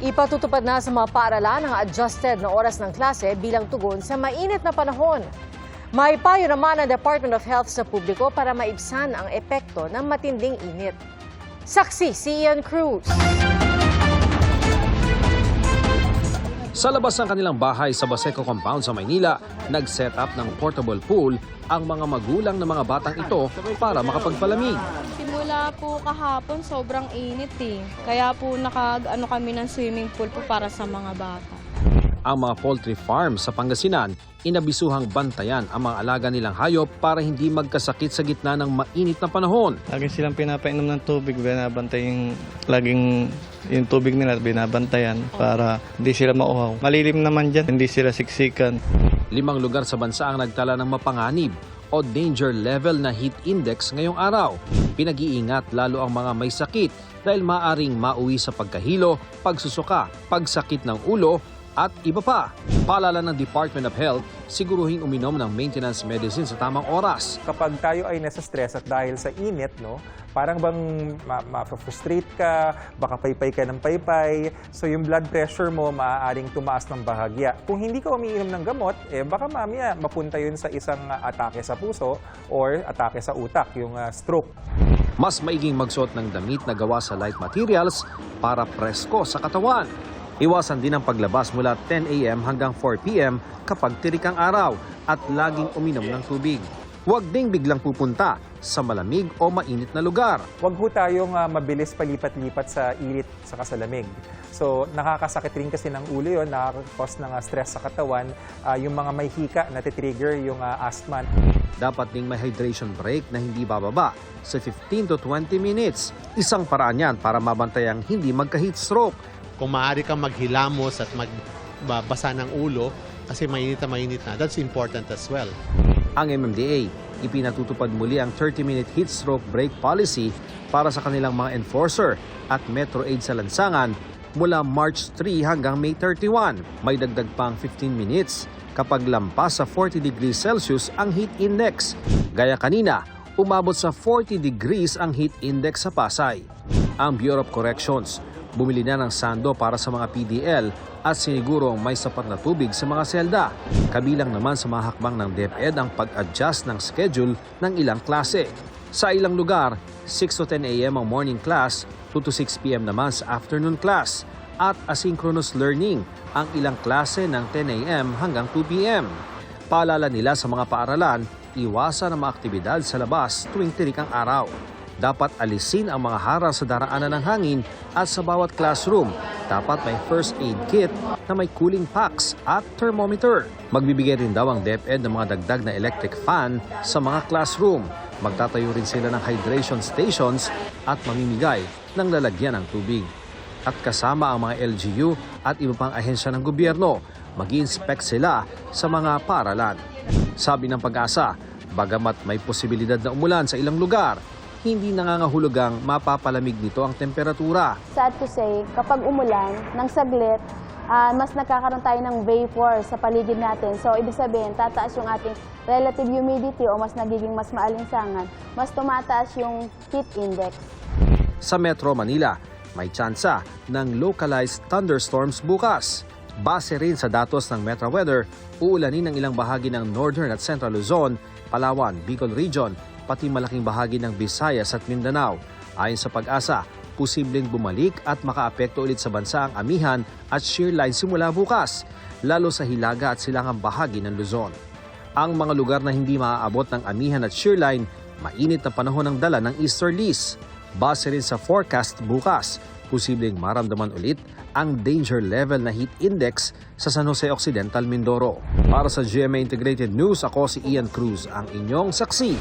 Ipatutupad na sa mga paaralan ang adjusted na oras ng klase bilang tugon sa mainit na panahon. May payo naman ang Department of Health sa publiko para maibsan ang epekto ng matinding init. Saksi si Ian Cruz. Sa labas ng kanilang bahay sa Baseco Compound sa Maynila, nag-set up ng portable pool ang mga magulang ng mga batang ito para makapagpalamig. Simula po kahapon, sobrang init eh. Kaya po naka-ano kami ng swimming pool po para sa mga bata. Ang mga poultry farm sa Pangasinan, inabisuhang bantayan ang mga alaga nilang hayop para hindi magkasakit sa gitna ng mainit na panahon. Lagi silang pinapainom ng tubig, binabantay yung tubig nila, binabantayan para hindi sila mauhaw. Malilim naman dyan, hindi sila siksikan. 5 lugar sa bansa ang nagtala ng mapanganib o danger level na heat index ngayong araw. Pinag-iingat lalo ang mga may sakit dahil maaring mauwi sa pagkahilo, pagsusuka, pagsakit ng ulo at iba pa. Paalala ng Department of Health, siguruhing uminom ng maintenance medicine sa tamang oras. Kapag tayo ay nasa stress at dahil sa init, no, parang bang ma-frustrate ka, baka paypay ka ng paypay, so yung blood pressure mo maaaring tumaas ng bahagya. Kung hindi ka umiinom ng gamot, baka mamaya mapunta yun sa isang atake sa puso or atake sa utak, yung stroke. Mas maiging magsuot ng damit na gawa sa light materials para presko sa katawan. Iwasan din ang paglabas mula 10 a.m. hanggang 4 p.m. kapag tirik ang araw at laging uminom ng tubig. Huwag ding biglang pupunta sa malamig o mainit na lugar. Huwag ho tayong mabilis palipat-lipat sa init sa kasalamig. So nakakasakit rin kasi ng ulo yun, nakakakos ng stress sa katawan, yung mga may hika na titrigger yung asthma. Dapat ding may hydration break na hindi bababa sa 15 to 20 minutes. Isang paraan yan para mabantayang hindi magka-heat stroke. Kung maaari kang maghilamos at magbasa ng ulo kasi mainit na, that's important as well. Ang MMDA, ipinatutupad muli ang 30-minute heat stroke break policy para sa kanilang mga enforcer at Metro Aid sa lansangan mula March 3 hanggang May 31. May dagdag pang 15 minutes kapag lampas sa 40 degrees Celsius ang heat index. Gaya kanina, umabot sa 40 degrees ang heat index sa Pasay. Ang Bureau of Corrections, bumili na ng sando para sa mga PDL at sinigurong may sapat na tubig sa mga selda. Kabilang naman sa mga hakbang ng DepEd ang pag-adjust ng schedule ng ilang klase. Sa ilang lugar, 6 to 10 a.m. ang morning class, 2 to 6 p.m. naman sa afternoon class, at asynchronous learning ang ilang klase ng 10 a.m. hanggang 2 p.m. Paalala nila sa mga paaralan, iwasan ang mga aktibidad sa labas tuwing tirik ang araw. Dapat alisin ang mga harang sa daraanan ng hangin at sa bawat classroom, dapat may first aid kit na may cooling packs at thermometer. Magbibigay rin daw ang DepEd ng mga dagdag na electric fan sa mga classroom. Magtatayo rin sila ng hydration stations at mamimigay ng lalagyan ng tubig. At kasama ang mga LGU at iba pang ahensya ng gobyerno, mag-i-inspect sila sa mga paaralan. Sabi ng Pag-asa, bagamat may posibilidad na umulan sa ilang lugar, hindi nangangahulugang mapapalamig nito ang temperatura. Sad to say, kapag umulan, ng saglit, mas nagkakaroon tayo ng vapor sa paligid natin. So, ibig sabihin, tataas yung ating relative humidity o mas nagiging mas maalinsangan, mas tumataas yung heat index. Sa Metro Manila, may tsansa ng localized thunderstorms bukas. Base rin sa datos ng Metro Weather, uulanin ang ilang bahagi ng Northern at Central Luzon, Palawan, Bicol Region, pati malaking bahagi ng Visayas at Mindanao. Ayon sa Pag-asa, posibleng bumalik at makaapekto ulit sa bansa ang amihan at shear line simula bukas, lalo sa hilaga at silangang bahagi ng Luzon. Ang mga lugar na hindi maaabot ng amihan at shear line, mainit na panahon ng dala ng easterlies. Base rin sa forecast bukas, posibleng maramdaman ulit ang danger level na heat index sa San Jose Occidental, Mindoro. Para sa GMA Integrated News, ako si Ian Cruz, ang inyong saksi.